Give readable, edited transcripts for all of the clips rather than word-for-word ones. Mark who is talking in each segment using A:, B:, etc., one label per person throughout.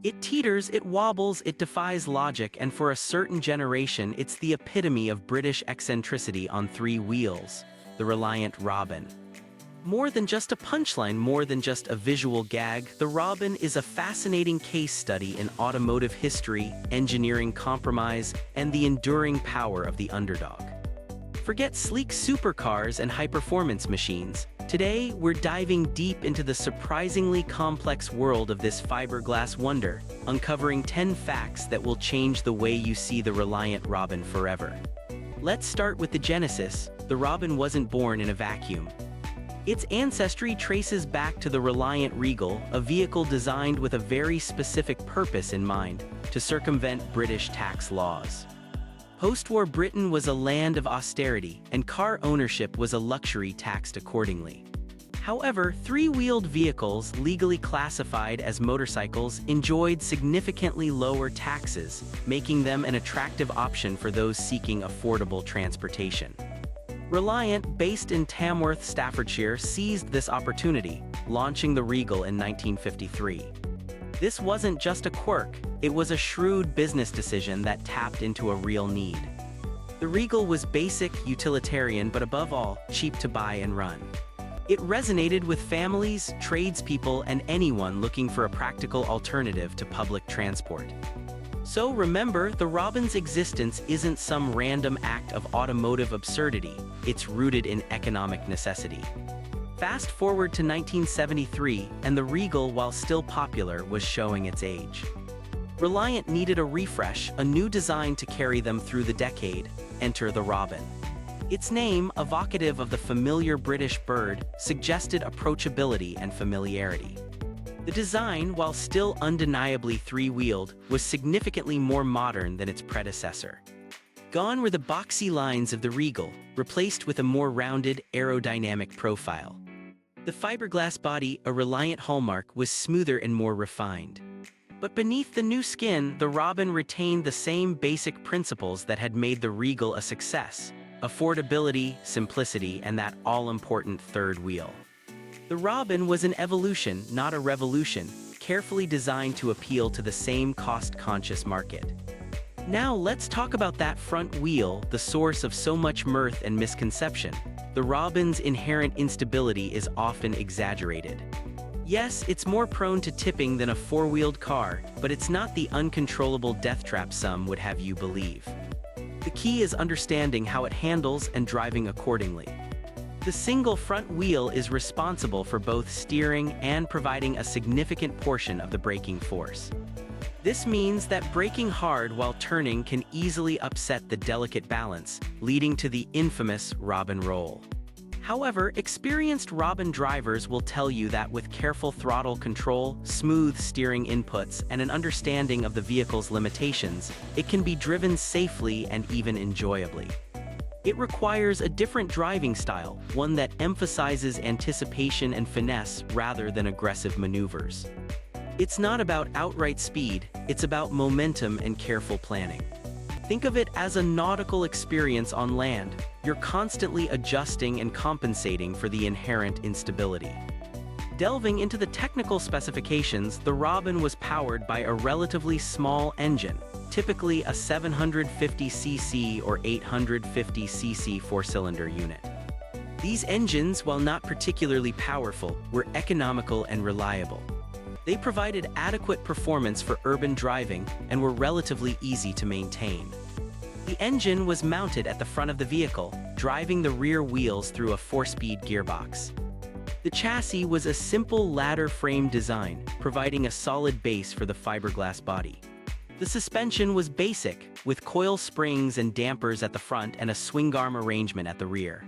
A: It teeters, it wobbles, it defies logic, and for a certain generation it's the epitome of British eccentricity on three wheels, the Reliant Robin. More than just a punchline, more than just a visual gag, the Robin is a fascinating case study in automotive history, engineering compromise, and the enduring power of the underdog. Forget sleek supercars and high-performance machines. Today, we're diving deep into the surprisingly complex world of this fiberglass wonder, uncovering 10 facts that will change the way you see the Reliant Robin forever. Let's start with the genesis. The Robin wasn't born in a vacuum. Its ancestry traces back to the Reliant Regal, a vehicle designed with a very specific purpose in mind: to circumvent British tax laws. Post-war Britain was a land of austerity, and car ownership was a luxury taxed accordingly. However, three-wheeled vehicles, legally classified as motorcycles, enjoyed significantly lower taxes, making them an attractive option for those seeking affordable transportation. Reliant, based in Tamworth, Staffordshire, seized this opportunity, launching the Regal in 1953. This wasn't just a quirk, it was a shrewd business decision that tapped into a real need. The Regal was basic, utilitarian, but above all, cheap to buy and run. It resonated with families, tradespeople, and anyone looking for a practical alternative to public transport. So remember, the Robin's existence isn't some random act of automotive absurdity, it's rooted in economic necessity. Fast forward to 1973, and the Regal, while still popular, was showing its age. Reliant needed a refresh, a new design to carry them through the decade. Enter the Robin. Its name, evocative of the familiar British bird, suggested approachability and familiarity. The design, while still undeniably three-wheeled, was significantly more modern than its predecessor. Gone were the boxy lines of the Regal, replaced with a more rounded, aerodynamic profile. The fiberglass body, a Reliant hallmark, was smoother and more refined. But beneath the new skin, the Robin retained the same basic principles that had made the Regal a success: affordability, simplicity, and that all-important third wheel. The Robin was an evolution, not a revolution, carefully designed to appeal to the same cost-conscious market. Now let's talk about that front wheel, the source of so much mirth and misconception. The Robin's inherent instability is often exaggerated. Yes, it's more prone to tipping than a four-wheeled car, but it's not the uncontrollable death trap some would have you believe. The key is understanding how it handles and driving accordingly. The single front wheel is responsible for both steering and providing a significant portion of the braking force. This means that braking hard while turning can easily upset the delicate balance, leading to the infamous Robin roll. However, experienced Robin drivers will tell you that with careful throttle control, smooth steering inputs, and an understanding of the vehicle's limitations, it can be driven safely and even enjoyably. It requires a different driving style, one that emphasizes anticipation and finesse rather than aggressive maneuvers. It's not about outright speed, it's about momentum and careful planning. Think of it as a nautical experience on land. You're constantly adjusting and compensating for the inherent instability. Delving into the technical specifications, the Robin was powered by a relatively small engine, typically a 750cc or 850cc four-cylinder unit. These engines, while not particularly powerful, were economical and reliable. They provided adequate performance for urban driving and were relatively easy to maintain. The engine was mounted at the front of the vehicle, driving the rear wheels through a 4-speed gearbox. The chassis was a simple ladder frame design, providing a solid base for the fiberglass body. The suspension was basic, with coil springs and dampers at the front and a swing arm arrangement at the rear.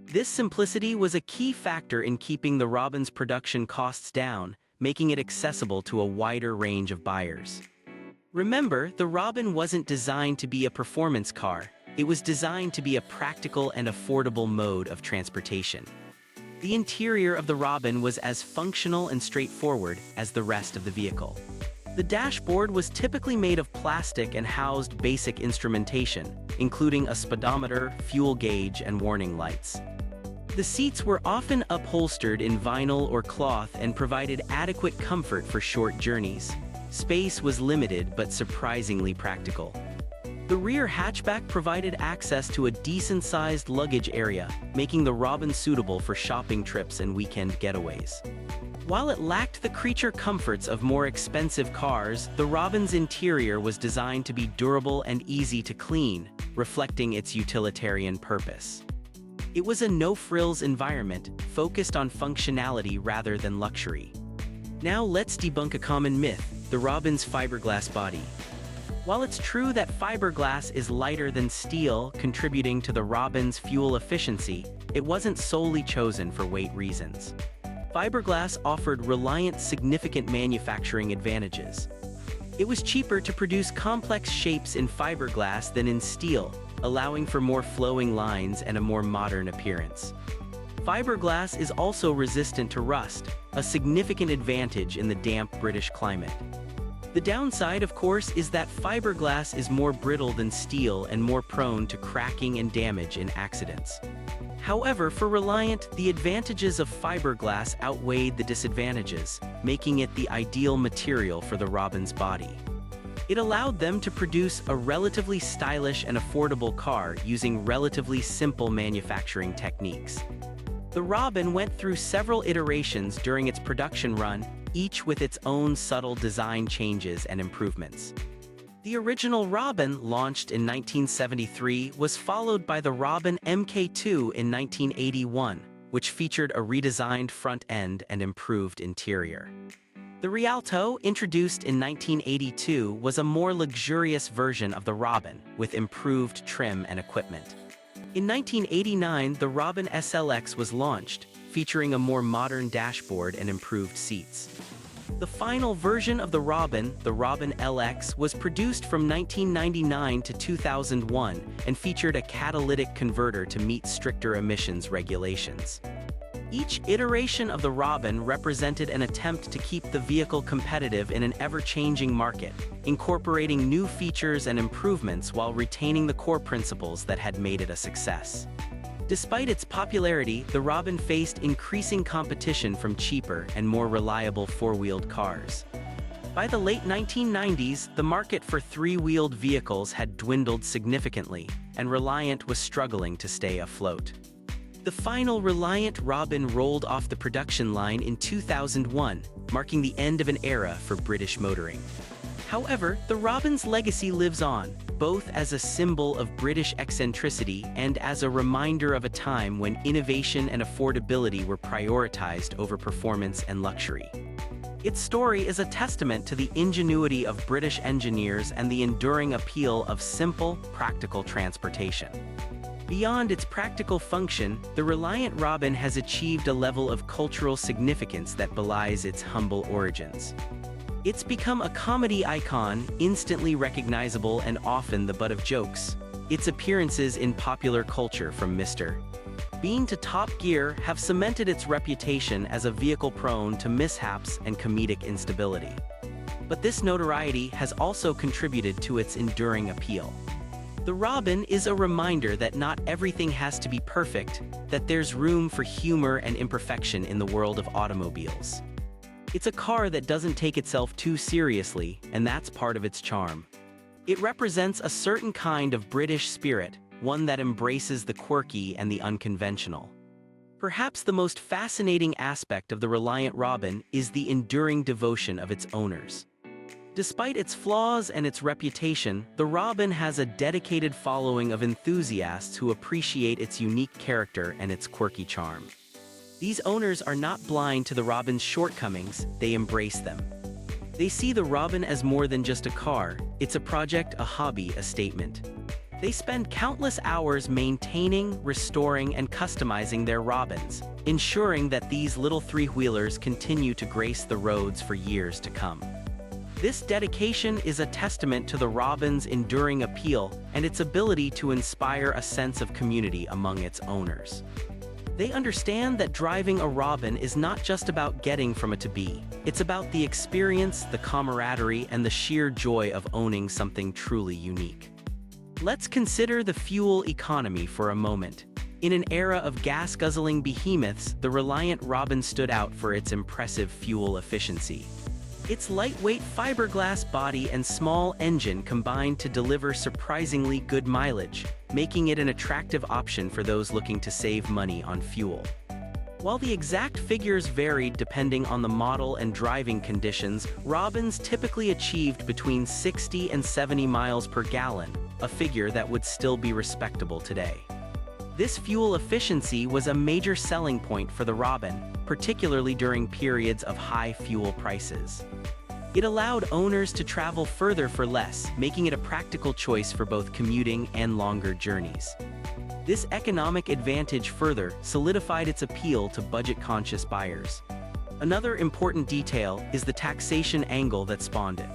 A: This simplicity was a key factor in keeping the Robin's production costs down, making it accessible to a wider range of buyers. Remember, the Robin wasn't designed to be a performance car, it was designed to be a practical and affordable mode of transportation. The interior of the Robin was as functional and straightforward as the rest of the vehicle. The dashboard was typically made of plastic and housed basic instrumentation, including a speedometer, fuel gauge, and warning lights. The seats were often upholstered in vinyl or cloth and provided adequate comfort for short journeys. Space was limited but surprisingly practical. The rear hatchback provided access to a decent-sized luggage area, making the Robin suitable for shopping trips and weekend getaways. While it lacked the creature comforts of more expensive cars, the Robin's interior was designed to be durable and easy to clean, reflecting its utilitarian purpose. It was a no-frills environment, focused on functionality rather than luxury. Now let's debunk a common myth, the Robin's fiberglass body. While it's true that fiberglass is lighter than steel, contributing to the Robin's fuel efficiency, it wasn't solely chosen for weight reasons. Fiberglass offered Reliant significant manufacturing advantages. It was cheaper to produce complex shapes in fiberglass than in steel, allowing for more flowing lines and a more modern appearance. Fiberglass is also resistant to rust, a significant advantage in the damp British climate. The downside, of course, is that fiberglass is more brittle than steel and more prone to cracking and damage in accidents. However, for Reliant, the advantages of fiberglass outweighed the disadvantages, making it the ideal material for the Robin's body. It allowed them to produce a relatively stylish and affordable car using relatively simple manufacturing techniques. The Robin went through several iterations during its production run, each with its own subtle design changes and improvements. The original Robin, launched in 1973, was followed by the Robin Mk2 in 1981, which featured a redesigned front end and improved interior. The Rialto, introduced in 1982, was a more luxurious version of the Robin, with improved trim and equipment. In 1989, the Robin SLX was launched, featuring a more modern dashboard and improved seats. The final version of the Robin LX, was produced from 1999 to 2001 and featured a catalytic converter to meet stricter emissions regulations. Each iteration of the Robin represented an attempt to keep the vehicle competitive in an ever-changing market, incorporating new features and improvements while retaining the core principles that had made it a success. Despite its popularity, the Robin faced increasing competition from cheaper and more reliable four-wheeled cars. By the late 1990s, the market for three-wheeled vehicles had dwindled significantly, and Reliant was struggling to stay afloat. The final Reliant Robin rolled off the production line in 2001, marking the end of an era for British motoring. However, the Robin's legacy lives on, both as a symbol of British eccentricity and as a reminder of a time when innovation and affordability were prioritized over performance and luxury. Its story is a testament to the ingenuity of British engineers and the enduring appeal of simple, practical transportation. Beyond its practical function, the Reliant Robin has achieved a level of cultural significance that belies its humble origins. It's become a comedy icon, instantly recognizable and often the butt of jokes. Its appearances in popular culture, from Mr. Bean to Top Gear, have cemented its reputation as a vehicle prone to mishaps and comedic instability. But this notoriety has also contributed to its enduring appeal. The Robin is a reminder that not everything has to be perfect, that there's room for humor and imperfection in the world of automobiles. It's a car that doesn't take itself too seriously, and that's part of its charm. It represents a certain kind of British spirit, one that embraces the quirky and the unconventional. Perhaps the most fascinating aspect of the Reliant Robin is the enduring devotion of its owners. Despite its flaws and its reputation, the Robin has a dedicated following of enthusiasts who appreciate its unique character and its quirky charm. These owners are not blind to the Robin's shortcomings, they embrace them. They see the Robin as more than just a car, it's a project, a hobby, a statement. They spend countless hours maintaining, restoring, and customizing their Robins, ensuring that these little three-wheelers continue to grace the roads for years to come. This dedication is a testament to the Robin's enduring appeal and its ability to inspire a sense of community among its owners. They understand that driving a Robin is not just about getting from A to B. It's about the experience, the camaraderie, and the sheer joy of owning something truly unique. Let's consider the fuel economy for a moment. In an era of gas-guzzling behemoths, the Reliant Robin stood out for its impressive fuel efficiency. Its lightweight fiberglass body and small engine combined to deliver surprisingly good mileage, making it an attractive option for those looking to save money on fuel. While the exact figures varied depending on the model and driving conditions, Robins typically achieved between 60 and 70 miles per gallon, a figure that would still be respectable today. This fuel efficiency was a major selling point for the Robin, particularly during periods of high fuel prices. It allowed owners to travel further for less, making it a practical choice for both commuting and longer journeys. This economic advantage further solidified its appeal to budget-conscious buyers. Another important detail is the taxation angle that spawned it.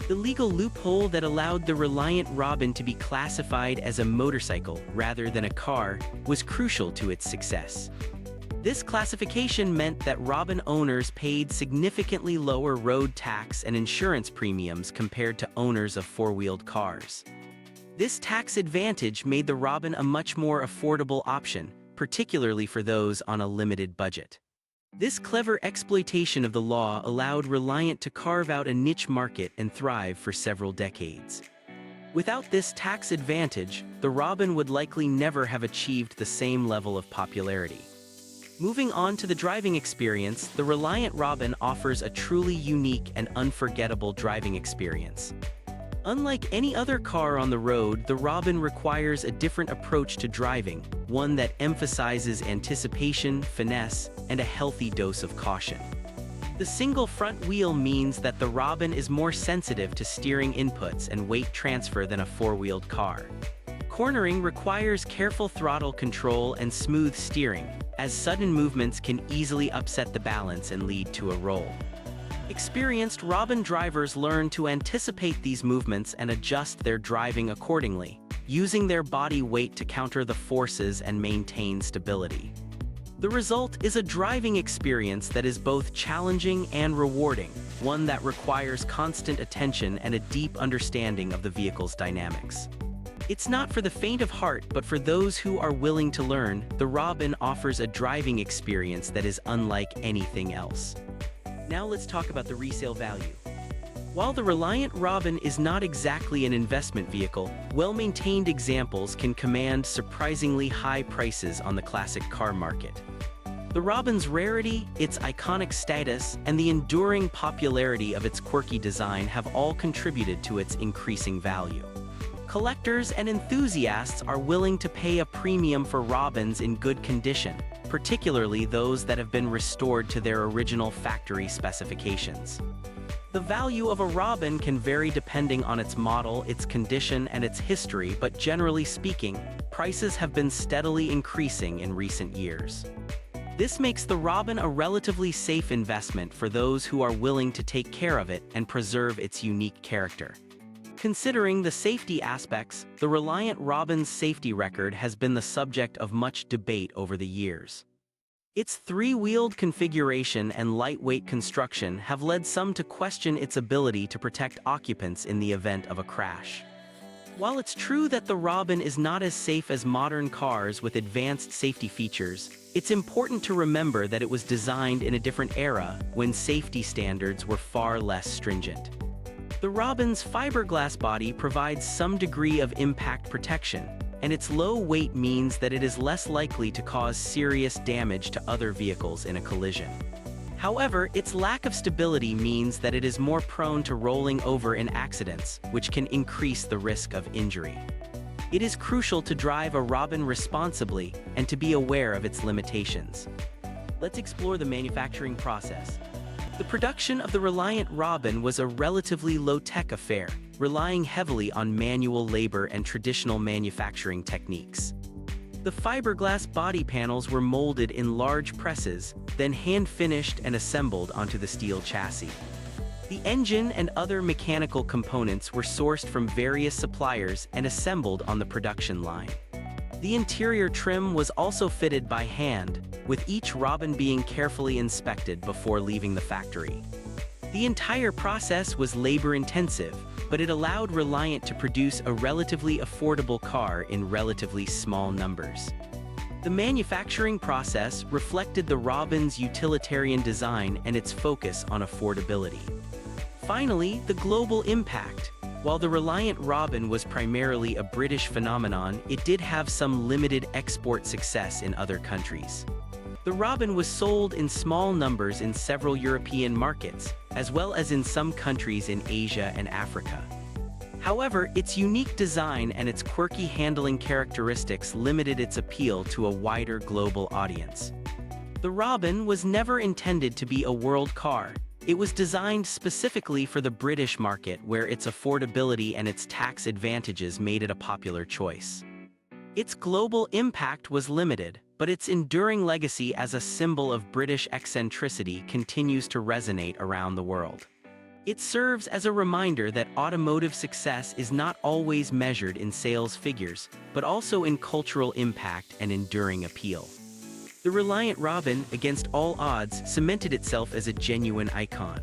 A: The legal loophole that allowed the Reliant Robin to be classified as a motorcycle rather than a car was crucial to its success. This classification meant that Robin owners paid significantly lower road tax and insurance premiums compared to owners of four-wheeled cars. This tax advantage made the Robin a much more affordable option, particularly for those on a limited budget. This clever exploitation of the law allowed Reliant to carve out a niche market and thrive for several decades. Without this tax advantage, the Robin would likely never have achieved the same level of popularity. Moving on to the driving experience, the Reliant Robin offers a truly unique and unforgettable driving experience. Unlike any other car on the road, the Robin requires a different approach to driving, one that emphasizes anticipation, finesse, and a healthy dose of caution. The single front wheel means that the Robin is more sensitive to steering inputs and weight transfer than a four-wheeled car. Cornering requires careful throttle control and smooth steering, as sudden movements can easily upset the balance and lead to a roll. Experienced Robin drivers learn to anticipate these movements and adjust their driving accordingly, using their body weight to counter the forces and maintain stability. The result is a driving experience that is both challenging and rewarding, one that requires constant attention and a deep understanding of the vehicle's dynamics. It's not for the faint of heart, but for those who are willing to learn, the Robin offers a driving experience that is unlike anything else. Now let's talk about the resale value. While the Reliant Robin is not exactly an investment vehicle, well-maintained examples can command surprisingly high prices on the classic car market. The Robin's rarity, its iconic status, and the enduring popularity of its quirky design have all contributed to its increasing value. Collectors and enthusiasts are willing to pay a premium for Robins in good condition, particularly those that have been restored to their original factory specifications. The value of a Robin can vary depending on its model, its condition, and its history, but generally speaking, prices have been steadily increasing in recent years. This makes the Robin a relatively safe investment for those who are willing to take care of it and preserve its unique character. Considering the safety aspects, the Reliant Robin's safety record has been the subject of much debate over the years. Its three-wheeled configuration and lightweight construction have led some to question its ability to protect occupants in the event of a crash. While it's true that the Robin is not as safe as modern cars with advanced safety features, it's important to remember that it was designed in a different era when safety standards were far less stringent. The Robin's fiberglass body provides some degree of impact protection, and its low weight means that it is less likely to cause serious damage to other vehicles in a collision. However, its lack of stability means that it is more prone to rolling over in accidents, which can increase the risk of injury. It is crucial to drive a Robin responsibly and to be aware of its limitations. Let's explore the manufacturing process. The production of the Reliant Robin was a relatively low-tech affair, relying heavily on manual labor and traditional manufacturing techniques. The fiberglass body panels were molded in large presses, then hand-finished and assembled onto the steel chassis. The engine and other mechanical components were sourced from various suppliers and assembled on the production line. The interior trim was also fitted by hand, with each Robin being carefully inspected before leaving the factory. The entire process was labor-intensive, but it allowed Reliant to produce a relatively affordable car in relatively small numbers. The manufacturing process reflected the Robin's utilitarian design and its focus on affordability. Finally, the global impact. While the Reliant Robin was primarily a British phenomenon, it did have some limited export success in other countries. The Robin was sold in small numbers in several European markets, as well as in some countries in Asia and Africa. However, its unique design and its quirky handling characteristics limited its appeal to a wider global audience. The Robin was never intended to be a world car. It was designed specifically for the British market, where its affordability and its tax advantages made it a popular choice. Its global impact was limited, but its enduring legacy as a symbol of British eccentricity continues to resonate around the world. It serves as a reminder that automotive success is not always measured in sales figures, but also in cultural impact and enduring appeal. The Reliant Robin, against all odds, cemented itself as a genuine icon.